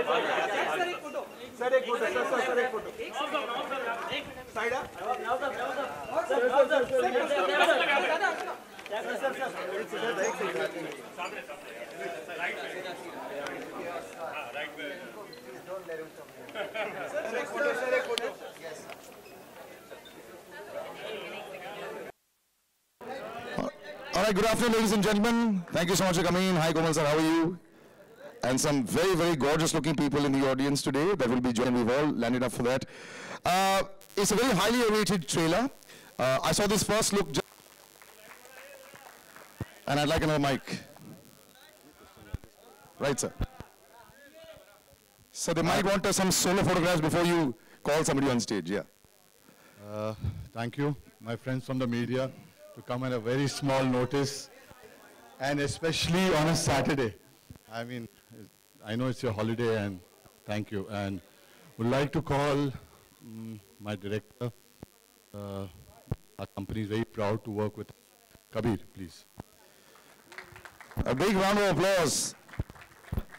Sir एक photo sir एक photo side All right, good afternoon, ladies and gentlemen. Thank you so much for coming in. Hi, Komal sir, how are you? And some very, very gorgeous-looking people in the audience today that will be joining. We've all landed up for that. It's a very highly awaited trailer. I saw this first look, and I'd like another mic. Right, sir. So they might want some solo photographs before you call somebody on stage, yeah. Thank you, my friends from the media, to come at a very small notice, and especially on a Saturday. I mean, I know it's your holiday, and thank you. And would like to call my director. Our company is very proud to work with Kabir, please. A big round of applause.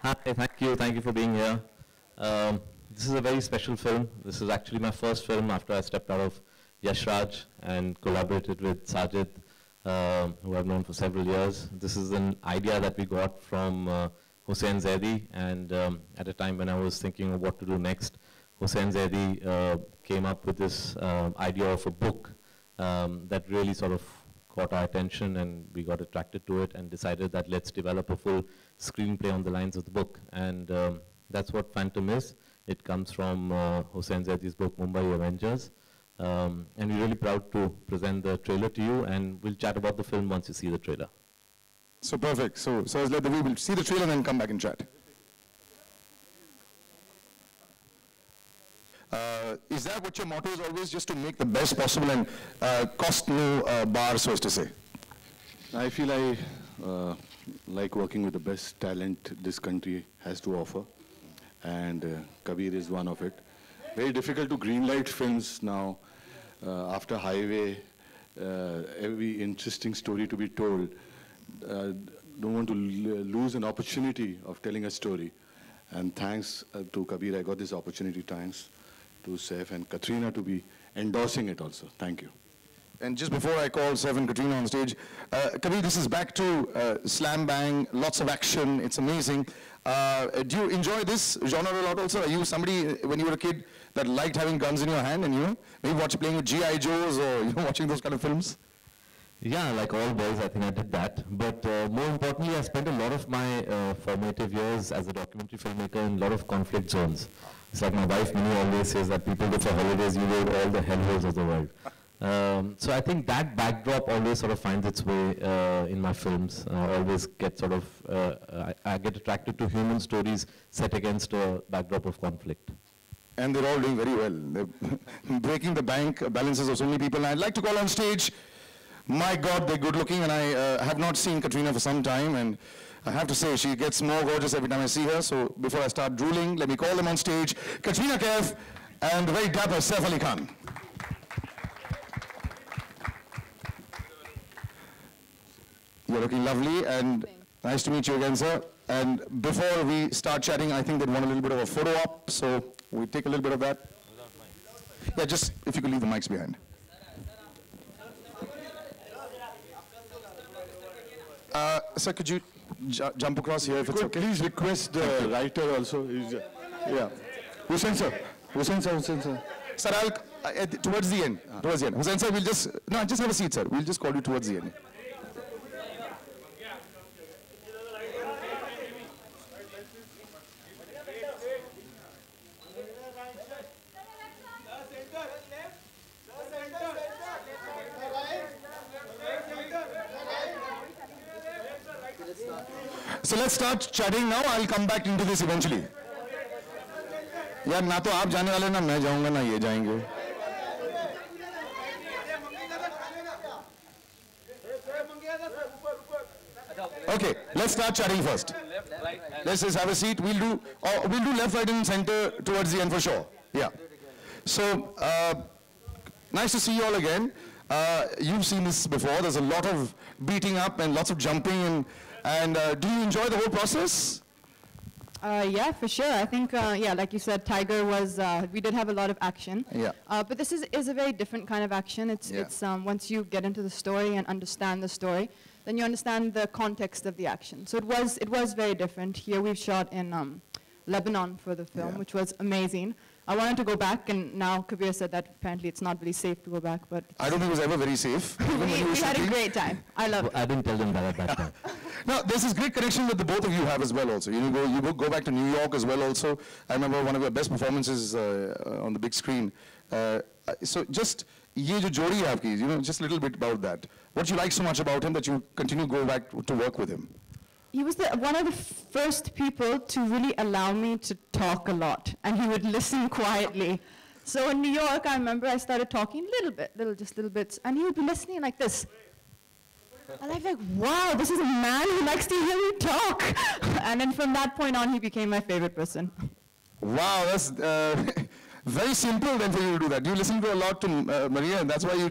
Hi, thank you for being here. This is a very special film. This is actually my first film after I stepped out of Yash Raj and collaborated with Sajid, who I've known for several years. This is an idea that we got from Hussain Zaidi, and at a time when I was thinking of what to do next, Hussain Zaidi came up with this idea of a book that really sort of caught our attention, and we got attracted to it and decided that let's develop a full screenplay on the lines of the book. And that's what Phantom is. It comes from Hussain Zaidi's book, Mumbai Avengers. And we're really proud to present the trailer to you, and we'll chat about the film once you see the trailer. So perfect. So we will see the trailer and then come back and chat. Is that what your motto is always, just to make the best possible and cost no bar, so as to say? I feel I like working with the best talent this country has to offer, and Kabir is one of it. Very difficult to greenlight films now. After Highway, every interesting story to be told. Don't want to lose an opportunity of telling a story. And thanks to Kabir, I got this opportunity. Thanks to Saif and Katrina to be endorsing it also. Thank you. And just before I call Saif and Katrina on stage, Kabir, this is back to slam bang, lots of action. It's amazing. Do you enjoy this genre a lot also? Are you somebody, when you were a kid, that liked having guns in your hand and, you know, maybe playing with G.I. Joes or, you know, watching those kind of films? Yeah, like all boys, I think I did that. But more importantly, I spent a lot of my formative years as a documentary filmmaker in a lot of conflict zones. It's like my wife, Minnie, always says that people go for holidays, you go to all the hellholes of the world. So I think that backdrop always sort of finds its way in my films. I always get sort of, I get attracted to human stories set against a backdrop of conflict. And they're all doing very well. They're breaking the bank balances of so many people. And I'd like to call on stage, my God, they're good looking, and I have not seen Katrina for some time, and I have to say, she gets more gorgeous every time I see her. So before I start drooling, let me call them on stage, Katrina Kaif and the very dapper Saif Ali Khan. You're looking lovely, and nice to meet you again, sir. And before we start chatting, I think they'd want a little bit of a photo op, so we take a little bit of that. Yeah, just if you could leave the mics behind. Sir, could you jump across here if it's okay? Please request the writer also. Yeah. Hussain sir. Hussain sir. Sir, I'll, towards the end. Towards the end. Hussain sir, we'll just, no, just have a seat, sir. We'll just call you towards the end. So let's start chatting now. I'll come back into this eventually. यार ना तो आप जाने वाले ना मैं जाऊंगा ना ये जाएंगे. Okay, let's start chatting first. Let's just have a seat. We'll do left, right, and center towards the end for sure. Yeah. So nice to see you all again. You've seen this before. There's a lot of beating up and lots of jumping, and do you enjoy the whole process? Yeah, for sure. I think, yeah, like you said, Tiger was, we did have a lot of action. Yeah. But this is a very different kind of action. It's once you get into the story and understand the story, then you understand the context of the action. So it was very different. Here we've shot in Lebanon for the film, which was amazing. I wanted to go back, and now Kabir said that apparently it's not really safe to go back, but... I don't think it was ever very safe. we had a great time. I loved it. I didn't tell them that at that time. Now, there's this great connection that the both of you have as well also. You go back to New York as well also. I remember one of your best performances on the big screen. So just, ye jo jodi hai aapki, just a little bit about that. What you like so much about him that you continue to go back to work with him? He was one of the first people to really allow me to talk a lot, and he would listen quietly. So in New York, I remember I started talking just little bits, and he would be listening like this. And I'm like, wow, this is a man who likes to hear me talk. And then from that point on, he became my favorite person. Wow, that's very simple then for you to do that. You listen to a lot to Maria, and that's why you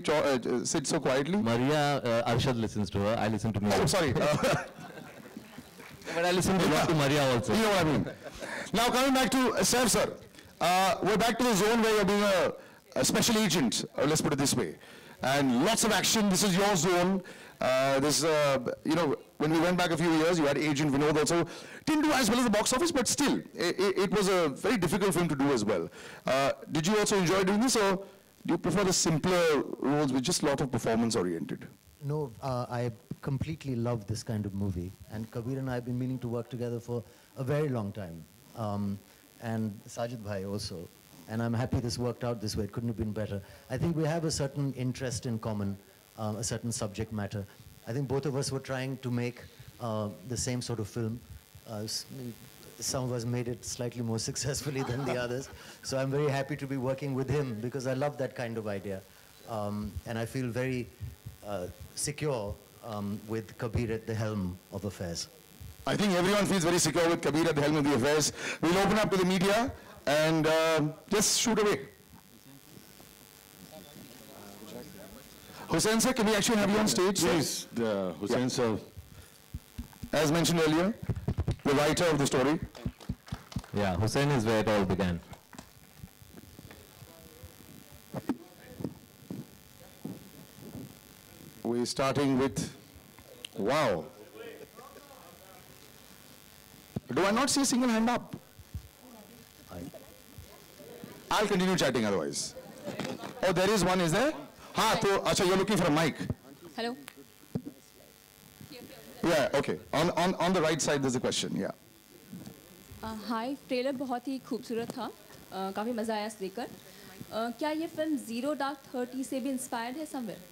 sit so quietly? Maria, Arshad listens to her, I listen to Maria. Oh, sorry. But I listen a lot to Maria also. You know what I mean. Now coming back to Saif sir, we're back to the zone where you're being a special agent, let's put it this way. And lots of action, this is your zone. When we went back a few years, you had Agent Vinod also. Didn't do as well as the box office, but still, it was a very difficult film to do as well. Did you also enjoy doing this, or do you prefer the simpler roles with just a lot of performance oriented? No, I completely love this kind of movie. And Kabir and I have been meaning to work together for a very long time. And Sajid Bhai also. And I'm happy this worked out this way. It couldn't have been better. I think we have a certain interest in common, a certain subject matter. I think both of us were trying to make the same sort of film. Some of us made it slightly more successfully than the others. So I'm very happy to be working with him because I love that kind of idea. And I feel very secure with Kabir at the helm of affairs. I think everyone feels very secure with Kabir at the helm of the affairs. We'll open up to the media and just shoot away. Hussain sir, can we actually have you on stage? Yes, Hussain sir. As mentioned earlier, the writer of the story. Yeah, Hussain is where it all began. We're starting with, wow. Do I not see a single hand up? I'll continue chatting otherwise. Oh, there is one, is there? Acha, you're looking for a mic. Hello. Yeah, okay. On the right side, there's a question, yeah. Hi trailer बहुत ही खूबसूरत था काफ़ी मज़ा आया देखकर क्या ये film zero dark 30 से भी इंस्पायर्ड है somewhere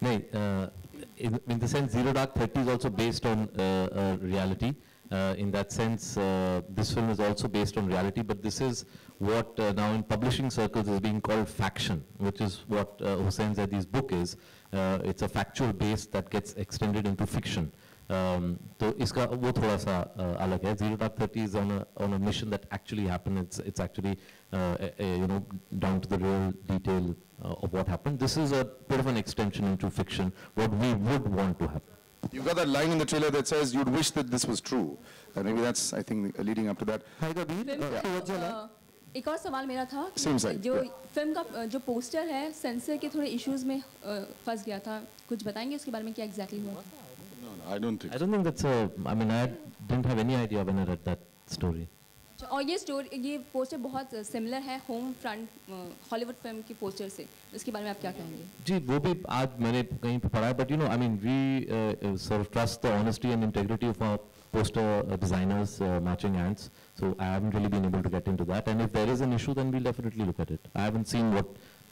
No, in the sense, Zero Dark 30 is also based on reality. In that sense, this film is also based on reality, but this is what now in publishing circles is being called faction, which is what Hussain Zaidi's book is. It's a factual base that gets extended into fiction. So iska wo thoda sa alag hai. Zero Dark 30 is on a mission that actually happened. It's actually down to the real detail of what happened. This is a bit of an extension into fiction, what we would want to happen. You've got that line in the trailer that says you'd wish that this was true. Maybe that's, I think, leading up to that. एक और सवाल मेरा था जो film का जो poster है sensor के थोड़े इश्यूज में फंस गया था कुछ बताएंगे उसके बारे में क्या एग्जैक्टली हुआ I don't think that's a, I mean, I didn't have any idea when I read that story. और ये पोस्टर बहुत सिमिलर है होम फ्रंट हॉलीवुड फिल्म के पोस्टर से इसके बारे में आप क्या कहेंगे जी वो भी आज मैंने कहीं पे पढ़ा है but I mean we sort of trust the honesty and integrity of our poster designers matching ants, so I haven't really been able to get into that, and if there is an issue then we'll definitely look at it. I haven't seen what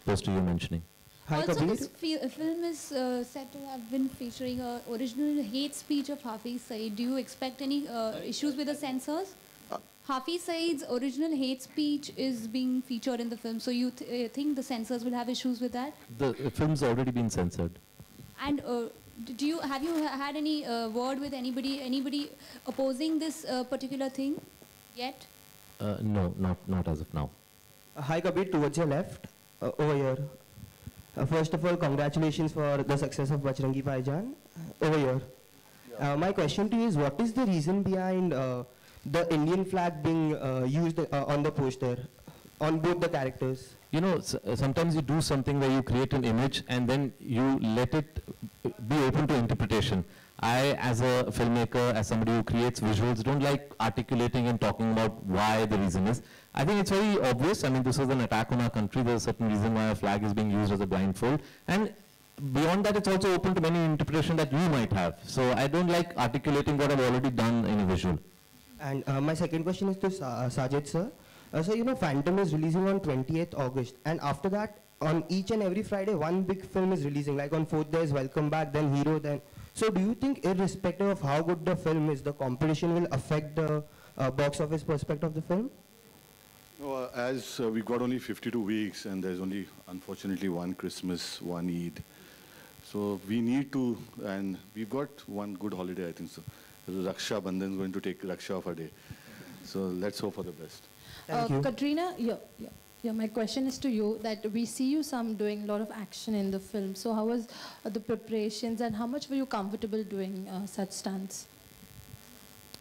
poster you're mentioning. Also, this film is said to have been featuring an original hate speech of Hafiz Saeed. Do you expect any issues with the censors? Hafiz Saeed's original hate speech is being featured in the film, so you think the censors will have issues with that? The film's already been censored. And have you had any word with anybody opposing this particular thing yet? No, not as of now. Hi Kabir, towards your left, over here. First of all, congratulations for the success of Bajrangi Bhaijaan, over here. My question to you is, what is the reason behind the Indian flag being used on the poster, on both the characters? You know, sometimes you do something where you create an image and then you let it be open to interpretation. I, as a filmmaker, as somebody who creates visuals, don't like articulating and talking about why the reason is. I think it's very obvious. I mean, this was an attack on our country. There's a certain reason why a flag is being used as a blindfold. And beyond that, it's also open to many interpretations that you might have. So I don't like articulating what I've already done in a visual. And my second question is to Sajid sir. So you know, Phantom is releasing on 28th August, and after that, on each and every Friday, one big film is releasing. Like on 4th there's Welcome Back, then Hero, then. So do you think, irrespective of how good the film is, the competition will affect the box office perspective of the film? No, as we've got only 52 weeks, and there's only, unfortunately, one Christmas, one Eid. So we need to, and we've got one good holiday, I think so. Raksha Bandhan is going to take Raksha of a day. So let's hope for the best. Thank you. Katrina, my question is to you, that we see you doing a lot of action in the film. So how was the preparations, and how much were you comfortable doing such stunts?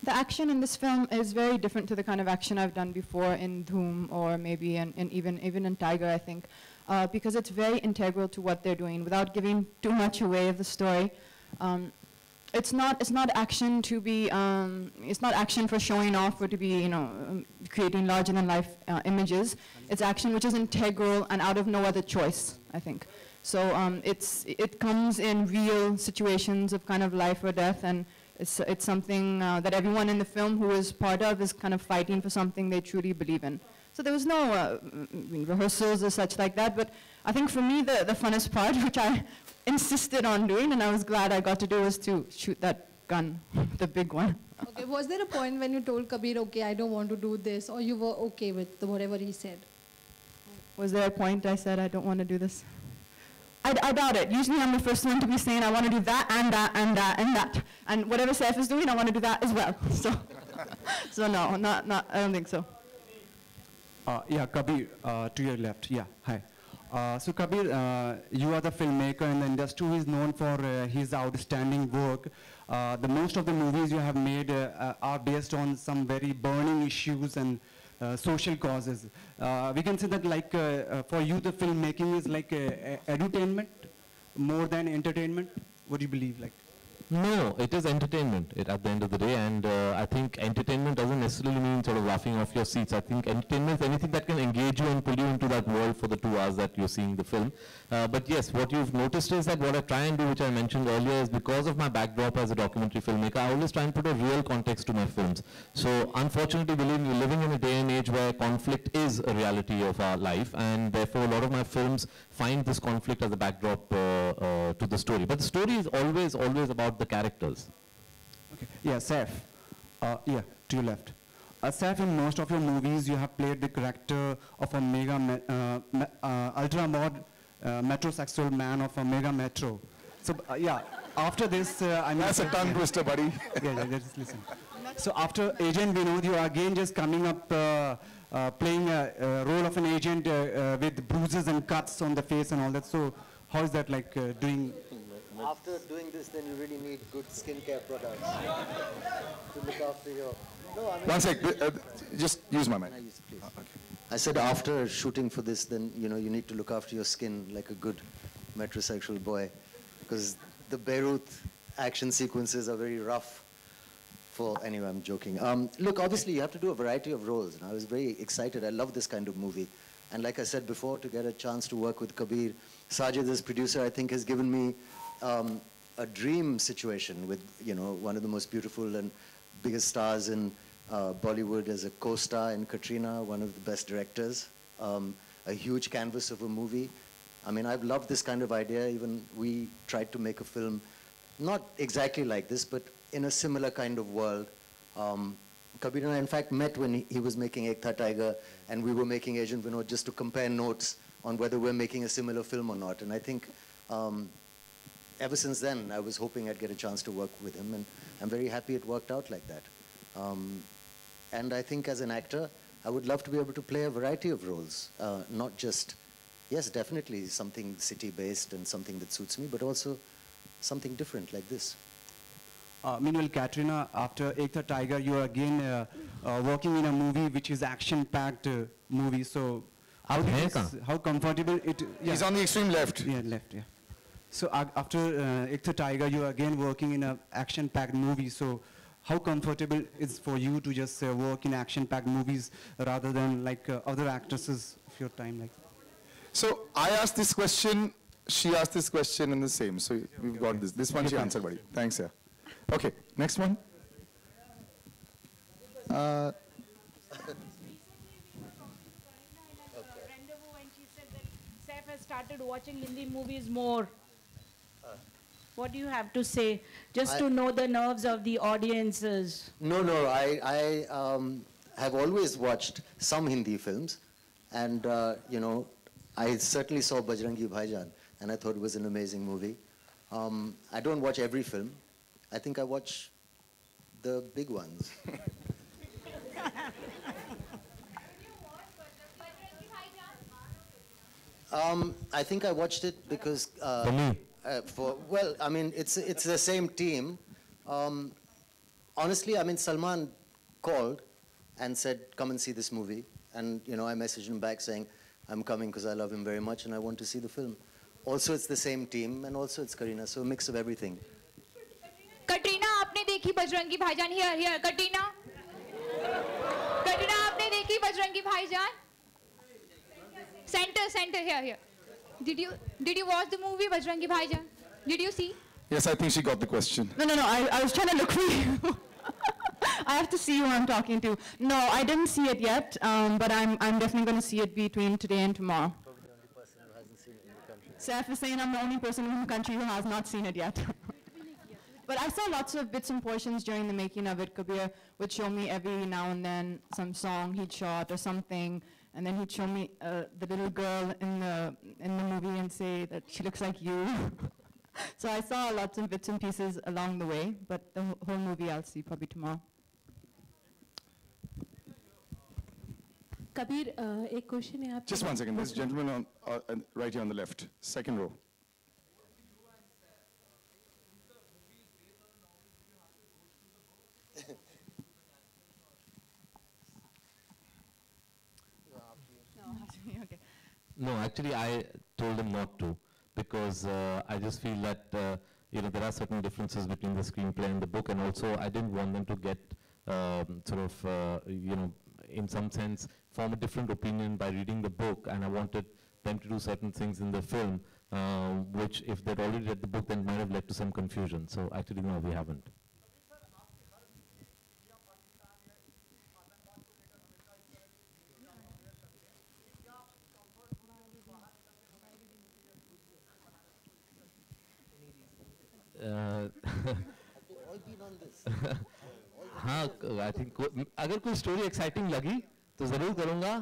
The action in this film is very different to the kind of action I've done before in Dhoom, or maybe even in Tiger, I think, because it's very integral to what they're doing. Without giving too much away of the story, it's not action to be it's not action for showing off or to be creating larger than life images. It's action which is integral and out of no other choice, I think. So it comes in real situations of kind of life or death, and it's something that everyone in the film who is part of is kind of fighting for something they truly believe in. So there was no rehearsals or such like that, but I think for me the funnest part, which I insisted on doing and I was glad I got to do, was to shoot that gun, the big one. Okay, was there a point when you told Kabir, okay, I don't want to do this, or you were okay with whatever he said? Was there a point I said I don't want to do this? I doubt it. Usually I'm the first one to be saying I want to do that and that and that and that. And whatever Saif is doing, I want to do that as well. So no, not, I don't think so. Yeah, Kabir, to your left. Yeah, hi. So Kabir, you are the filmmaker in the industry who is known for his outstanding work. The most of the movies you have made are based on some very burning issues and social causes. We can say that, like, for you the filmmaking is like edutainment more than entertainment. What do you believe? Like? No, it is entertainment at the end of the day, and I think entertainment doesn't necessarily mean sort of laughing off your seats. I think entertainment is anything that can engage you and pull you into that world for the 2 hours that you're seeing the film. But yes, what you've noticed is that what I try and do, which I mentioned earlier, is because of my backdrop as a documentary filmmaker, I always try and put a real context to my films. So unfortunately, believe me, we're living in a day and age where conflict is a reality of our life, and therefore a lot of my films find this conflict as a backdrop to the story. But the story is always about the characters. Okay. Yeah, Saif. Yeah, to your left. Saif, in most of your movies, you have played the character of a mega, ultra-mod metrosexual man of a mega metro. So, yeah, after this, I mean... That's a tongue twister, buddy. Yeah, just listen. So after Agent Vinod, you are again just coming up playing a role of an agent with bruises and cuts on the face and all that. So how is that like doing? After doing this, then you really need good skincare products to look after your... No, I mean... One sec, just use my mic. Okay. I said after shooting for this, then you need to look after your skin like a good metrosexual boy, because the Beirut action sequences are very rough. Anyway, I'm joking. Look, obviously you have to do a variety of roles, and I was very excited. I love this kind of movie. And like I said before, to get a chance to work with Kabir, Sajid as producer, I think has given me a dream situation with, one of the most beautiful and biggest stars in Bollywood as a co-star, in Katrina, one of the best directors, a huge canvas of a movie. I mean, I've loved this kind of idea. Even we tried to make a film, not exactly like this, but in a similar kind of world. Kabir and I, in fact, met when he was making Ek Tha Tiger, and we were making Agent Vinod just to compare notes on whether we're making a similar film or not. And I think ever since then, I was hoping I'd get a chance to work with him, and I'm very happy it worked out like that. And I think as an actor, I would love to be able to play a variety of roles, not just, yes, definitely something city-based and something that suits me, but also something different like this. meanwhile, Katrina, after Ek Tha Tiger, you are again working in a movie which is action-packed movie. So, how comfortable it? Yeah. He's on the extreme left. Yeah, left. Yeah. So after Ek Tha Tiger, you are again working in a action-packed movie. So, how comfortable is for you to just work in action-packed movies rather than like other actresses of your time? Like. So I asked this question. She asked this question and the same. So we've got this. This one she answered, buddy. Thanks, yeah. Okay, next one. Saif has started watching Hindi movies more. What do you have to say, just to know the nerves of the audiences? No, I have always watched some Hindi films, and you know, I certainly saw Bajrangi Bhaijaan, and I thought it was an amazing movie. I don't watch every film. I think I watch the big ones. I think I watched it because for me. Well, I mean, it's the same team. Honestly, I mean, Salman called and said, "Come and see this movie," and you know, I messaged him back saying, "I'm coming because I love him very much and I want to see the film." Also, it's the same team, and also it's Katrina, so a mix of everything. Katrina, आपने देखी बजरंगी भाईजान? Here, Katrina. Katrina, आपने देखी बजरंगी भाईजान? Center, here. Did you watch the movie Bajrangi Bhaijaan? Did you see? Yes, I think she got the question. No, I was trying to look for you. I have to see who I'm talking to. No, I didn't see it yet, but I'm definitely going to see it between today and tomorrow. Probably the only person who hasn't seen it in the country. Saif is saying I'm the only person in the country who has not seen it yet. But I saw lots of bits and portions during the making of it. Kabir would show me every now and then some song he'd shot or something. And then he'd show me the little girl in the movie and say that she looks like you. So I saw lots of bits and pieces along the way, but the whole movie I'll see probably tomorrow. Kabir, a question है आपके. Just one second. This gentleman right here on the left, second row. No, actually, I told him not to because I just feel that you know, there are certain differences between the screenplay and the book, and also I didn't want them to get sort of you know, in some sense form a different opinion by reading the book, and I wanted them to do certain things in the film which, if they'd already read the book, then might have led to some confusion. So actually, no, we haven't. हाँ, I think अगर कोई story exciting लगी तो ज़रूर करूँगा,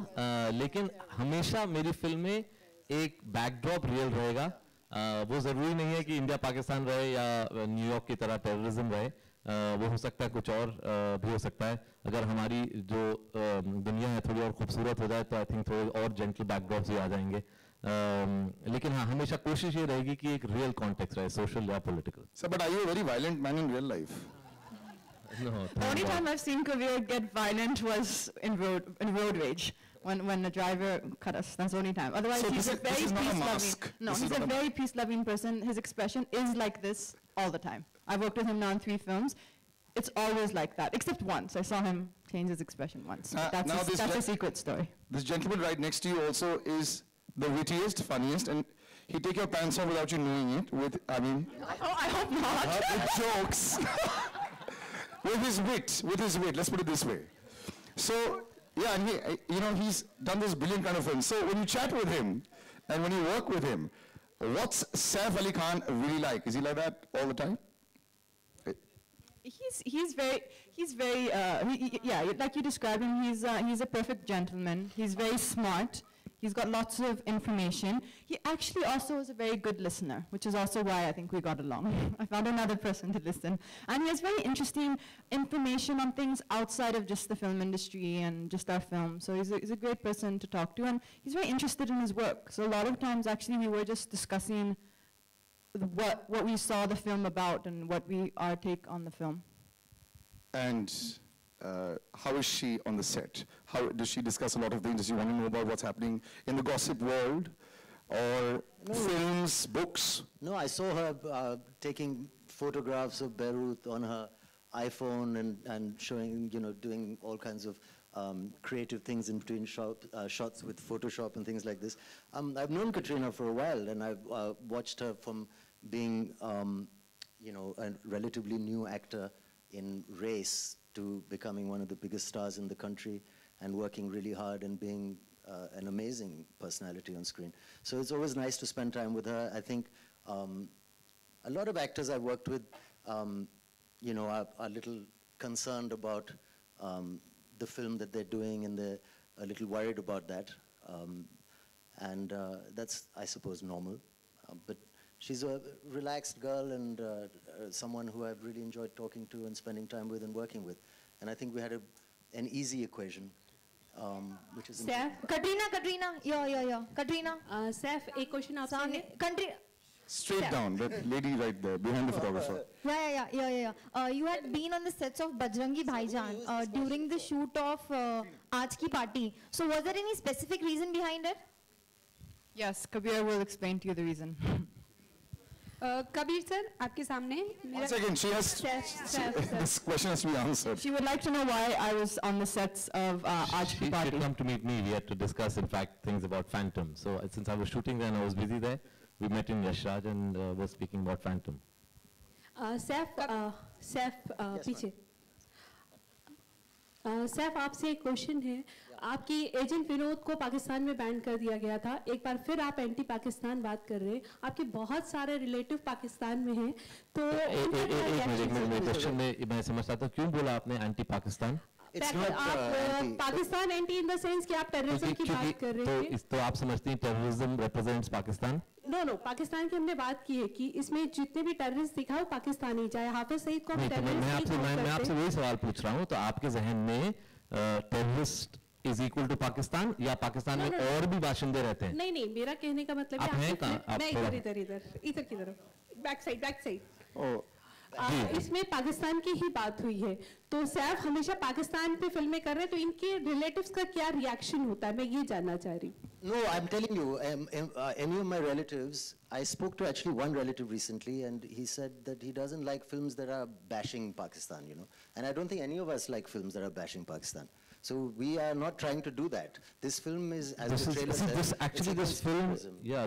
लेकिन हमेशा मेरी फिल्म में एक बैकड्रॉप रियल रहेगा. वो ज़रूरी नहीं है कि इंडिया पाकिस्तान रहे या न्यूयॉर्क की तरह टेररिज्म रहे. वो हो सकता है कुछ और भी हो सकता है. अगर हमारी जो दुनिया है थोड़ी और खूबसूरत हो जाए तो आई थिंक थोड़े और जेंटल बैकड्रॉप्स भी आ जाएंगे. लेकिन हाँ, हमेशा कोशिश ये रहेगी कि एक रियल कॉन्टेक्स्ट रहे, सोशल या political. Sir, but are you a very violent man in real life? No. The only time I've seen Kabir get violent was in road rage, when the driver cut us. That's the only time. Otherwise, So he's a very peace-loving. No, This is he's a not a very peace-loving person. His expression is like this all the time. I've worked with him now in 3 films. It's always like that, except once. I saw him change his expression once. That's a secret story. This gentleman right next to you also is the wittiest, funniest, and he take your pants off without you knowing it. With, I mean, I hope not. With jokes, with his wit. Let's put it this way. So yeah, and you know, he's done this brilliant kind of film. So when you chat with him, and when you work with him, what's Saif Ali Khan really like? Is he like that all the time? He's very yeah, like you described him, he's a perfect gentleman. He's very smart. He's got lots of information. He actually also is a very good listener, which is also why I think we got along. I found another person to listen. And he has very interesting information on things outside of just the film industry and just our film. So he's a great person to talk to, and he's very interested in his work. So a lot of times, actually, we were just discussing what we saw the film about and our take on the film. And how is she on the set? How does she discuss a lot of things? Does she want to know about what's happening in the gossip world, or films, books? No, I saw her taking photographs of Beirut on her iPhone and showing, doing all kinds of creative things in between shots with Photoshop and things like this. I've known Katrina for a while, and I've watched her from being, a relatively new actor in Race to becoming one of the biggest stars in the country and working really hard and being an amazing personality on screen. So it's always nice to spend time with her. I think a lot of actors I've worked with, are a little concerned about the film that they're doing, and they're a little worried about that. And that's, I suppose, normal. But she's a relaxed girl and someone who I've really enjoyed talking to and spending time with and working with. And I think we had an easy equation, which is Saif, Katrina, yeah. Katrina. Saif, एक question आपसे. Straight down, that lady right there, behind the photographer. Yeah. You had been on the sets of Bajrangi Bhaijaan during the shoot of Aaj Ki Party. So was there any specific reason behind it? Yes, Kabir will explain to you the reason. Kabir sir, आपके सामने. One second, she has. This question has to be answered. She would like to know why I was on the sets of Aaj Ki Party. She had come to meet me. We had to discuss, in fact, things about Phantom. So since I was shooting there and I was busy there, we met in Yashraj and were speaking about Phantom. Saif, पीछे. सैफ, आपसे एक question है. आपकी agent Vinod को पाकिस्तान में ban कर दिया गया था. एक बार फिर आप एंटी पाकिस्तान बात कर रहे हैं. आपके बहुत सारे रिलेटिव पाकिस्तान में हैं. तो एक मिनट क्वेश्चन में मैं समझता था क्यों बोला आपने एंटी पाकिस्तान? आप Pakistan anti in the sense कि आप टेररिज्म की बात कर रहे हैं. तो आप समझती हैं terrorism represents Pakistan? No, Pakistan की हमने बात की है कि इसमें जितने भी टेररिस्ट दिखा वो पाकिस्तानी, चाहे हाफिज सईद को हम टेररिस्ट मैं आपसे वही सवाल पूछ रहा हूँ. तो आपके जहन में terrorist is equal to Pakistan, या पाकिस्तान में और भी बाशिंदे रहते हैं? नहीं, मेरा कहने का मतलब है इधर की तरफ, बैक साइड. इसमें पाकिस्तान की ही बात हुई है. तो सैफ हमेशा पाकिस्तान पे फिल्में कर रहे हैं, तो इनके रिलेटिव्स का क्या रिएक्शन होता है, मैं ये जानना चाह रही हूँ. No, I'm telling you, any of my relatives, I spoke to actually one relative recently, and he said that he doesn't like films that are bashing Pakistan, And I don't think any of us like films that are bashing Pakistan. So we are not trying to do that. This film is, as the trailer says,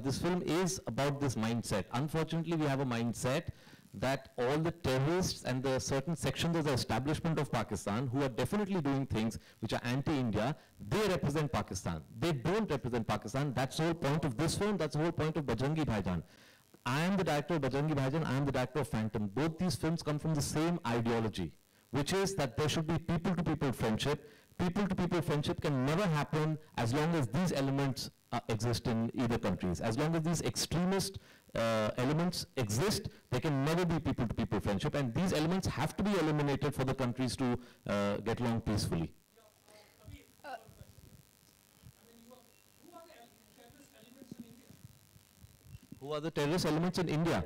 this film is about this mindset. Unfortunately, we have a mindset that all the terrorists and the certain sections of the establishment of Pakistan who are definitely doing things which are anti-India, they represent Pakistan. They don't represent Pakistan. That's the whole point of this film. That's the whole point of Bajrangi Bhaijaan. I am the director of Bajrangi Bhaijaan. I am the director of Phantom. Both these films come from the same ideology, which is that there should be people-to-people friendship. People-to-people friendship can never happen as long as these elements exist in either countries. As long as these extremist elements exist, there can never be people-to-people friendship, and these elements have to be eliminated for the countries to get along peacefully. Who are the terrorist elements in India?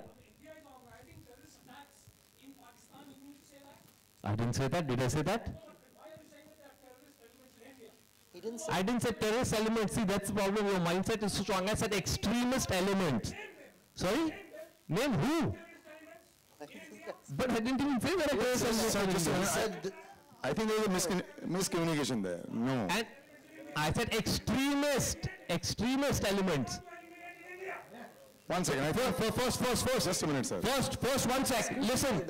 I didn't say that. Did I say that? I didn't say terrorist elements. See, that's the problem. Your mindset is so strong. I said extremist elements. Sorry? Name who? But I didn't even say that a terrorist element. I think there is a miscommunication there. No. And I said extremist elements. One second. First, just a minute, sir. First, 1 sec. Listen.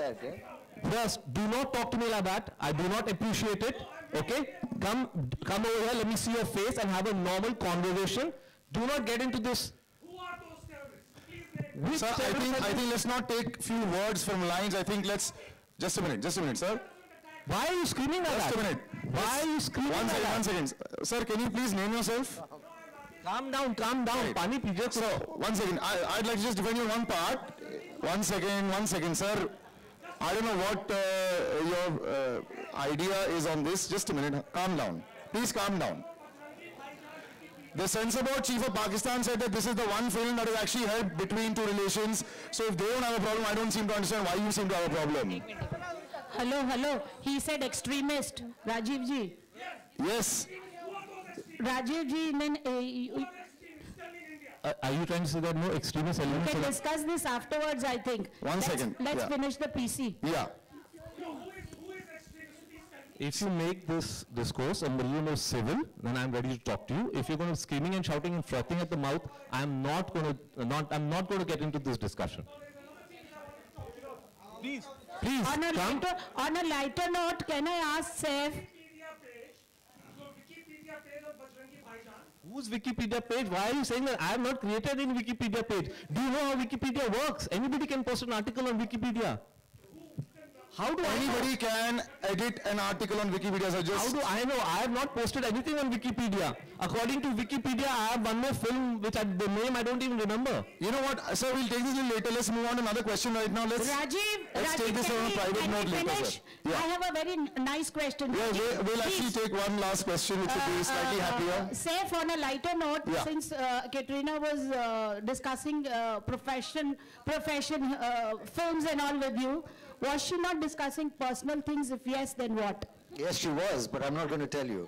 First, do not talk to me like that. I do not appreciate it. Okay? Come over here. Let me see your face and have a normal conversation. Do not get into this. Who are those terrorists? Sir, I think let's not take few words from lines. I think let's just a minute, sir. Why are you screaming like that? Just a minute. Why are you screaming like that? One second. Sir, can you please name yourself? Calm down. Right. Pani pije. So, 1 second. I'd like to just defend you one part. 1 second, sir. I don't know what your idea is on this. Just a minute. Calm down. Please calm down. The censor board chief of Pakistan said that this is the one film that has actually helped between two relations. So if they don't have a problem, I don't seem to understand why you seem to have a problem. Hello. He said extremist, Rajiv ji. Yes. Rajiv ji, then Are you trying to say that no extremist elements? we can discuss this afterwards, I think. One second. Let's finish the PC. Yeah. If you make this discourse a little more civil, then I'm ready to talk to you. If you're going to screaming and shouting and frothing at the mouth, I'm not going to get into this discussion. Please. On a lighter note, can I ask Saif? Whose Wikipedia page? Why are you saying that I have not created any Wikipedia page? Do you know how Wikipedia works? Anybody can post an article on Wikipedia. How do anybody can edit an article on Wikipedia? So just how do I know? I have not posted anything on Wikipedia. According to Wikipedia, I have one more film which the name I don't even remember. You know what? Sir, we'll take this a little later. Let's move on to another question right now. Let's take this on a private note later, sir. Yeah. I have a very nice question. Yeah, we'll actually take one last question which will be slightly happier. Saif, on a lighter note, since Katrina was discussing profession films and all with you, was she not discussing personal things? If yes, then what? Yes, she was, but I'm not going to tell you.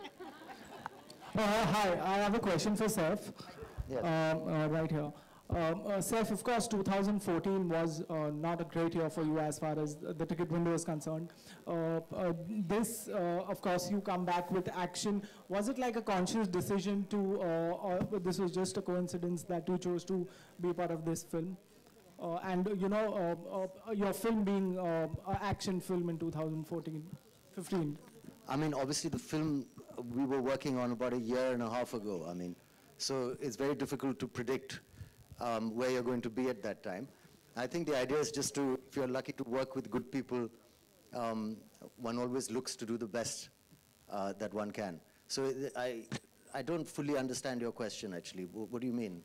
Hi, I have a question for Saif. Yes. Right here. Saif, of course, 2014 was not a great year for you as far as the ticket window is concerned. Of course, you come back with action. Was it like a conscious decision to, or this was just a coincidence that you chose to be part of this film? Your film being an action film in 2015. I mean, obviously the film we were working on about a year and a half ago. I mean, so it's very difficult to predict where you're going to be at that time. I think the idea is just to, if you're lucky to work with good people, one always looks to do the best that one can. So I don't fully understand your question, actually. What do you mean?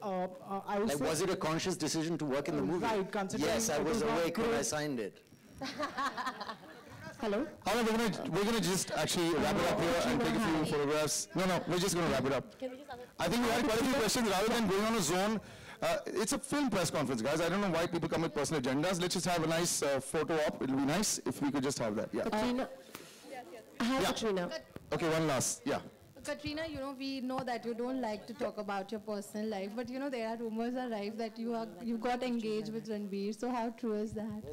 Was it a conscious decision to work in the movie? Right, yes, I was awake when I signed it. Hello? We're gonna just actually wrap it up here and take a few photographs. No, we're just gonna wrap it up. I think we had quite a few questions rather than going on a zone. It's a film press conference, guys. I don't know why people come with personal agendas. Let's just have a nice photo op. It'll be nice if we could just have that. Yeah. Katrina. Hi, Katrina. Okay, one last. Yeah. Katrina, we know that you don't like to talk about your personal life, but there are rumors arrive that you got engaged with Ranbir. So how true is that?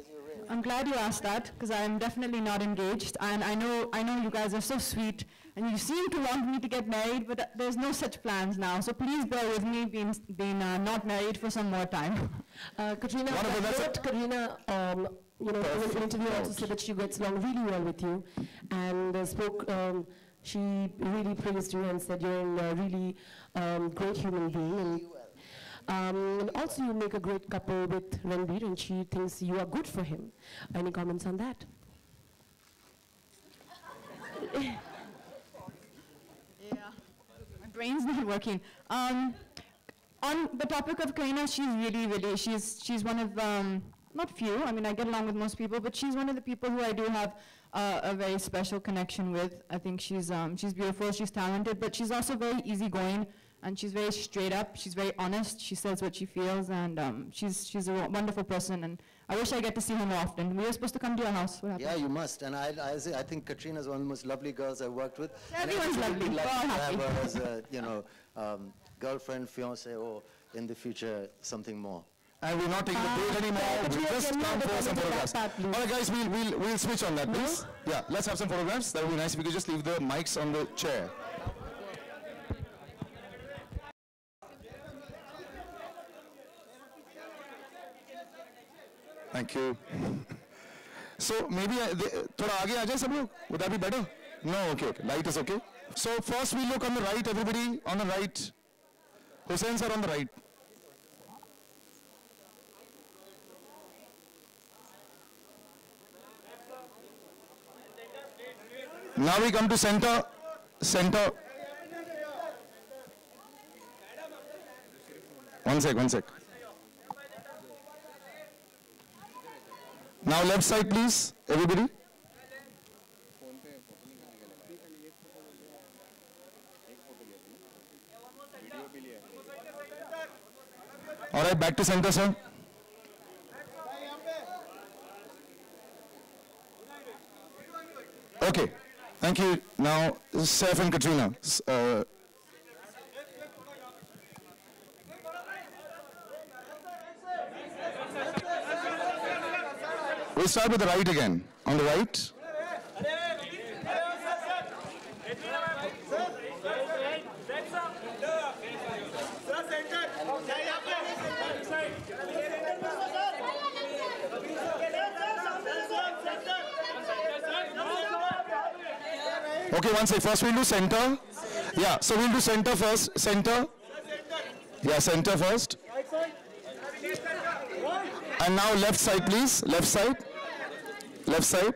I'm glad you asked that, because I'm definitely not engaged, and I know you guys are so sweet, and you seem to want me to get married, but there's no such plans now. So please bear with me being not married for some more time. Katrina, Katrina, in an interview also said that she gets along really well with you, and she really praised you and said you're a really great human being. And also you make a great couple with Ranbir, and she thinks you are good for him. Any comments on that? Yeah. My brain's not working. On the topic of Katrina, she's one of, not few, I mean I get along with most people, but she's one of the people who I do have a very special connection with. I think she's beautiful, she's talented, but she's also very easygoing, and she's very straight up, she's very honest, she says what she feels, and she's a wonderful person, and I wish I get to see her more often. We were supposed to come to your house. What happened? Yeah, you must, and I think Katrina's one of the most lovely girls I've worked with. Everyone's lovely, we're all happy. have her as a, girlfriend, fiancé, or in the future, something more. And we're not taking the break anymore. We'll just come for some photographs. All right, guys, we'll switch on that, please. Yeah, let's have some photographs. That would be nice if we could just leave the mics on the chair. Thank you. So maybe thoda aage aa jaye sab log. Would that be better? No, okay. Light is okay. So first we look on the right, everybody on the right. Hussain sir on the right. Now we come to center. One sec. Now left side, please, everybody. All right, back to center, sir. Okay, thank you. Now, Saif and Katrina. We'll start with the right again. On the right. Okay, one second. First we'll do center. Yeah, so we'll do center first. Center. Yeah, center first. And now left side, please. Left side. Left side.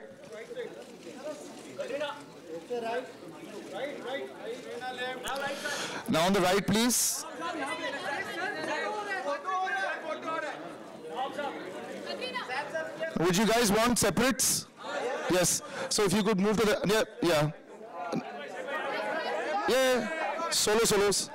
Now on the right, please. Would you guys want separates? Yes. So if you could move to the, yeah. Yeah. Solos.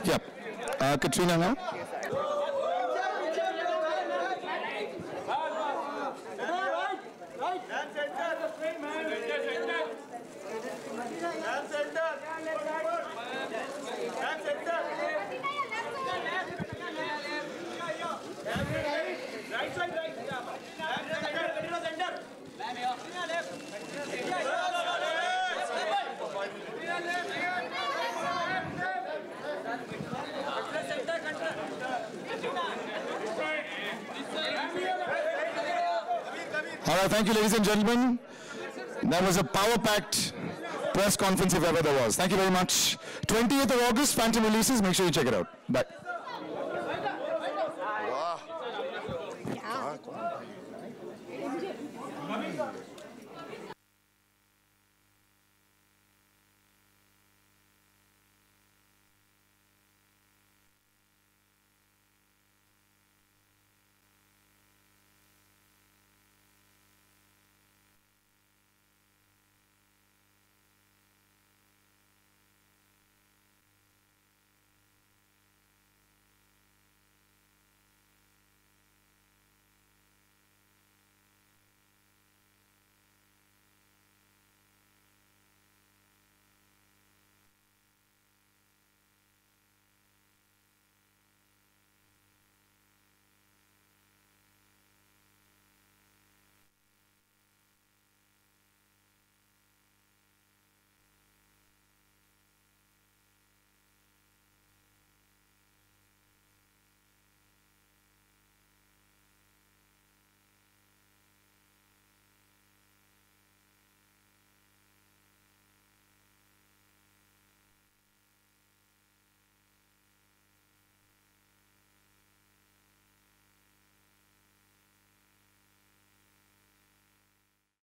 Yeah. Katrina now. All right, thank you, ladies and gentlemen. That was a power-packed press conference if ever there was. Thank you very much. 20th of August, Phantom releases. Make sure you check it out. Bye. Wow.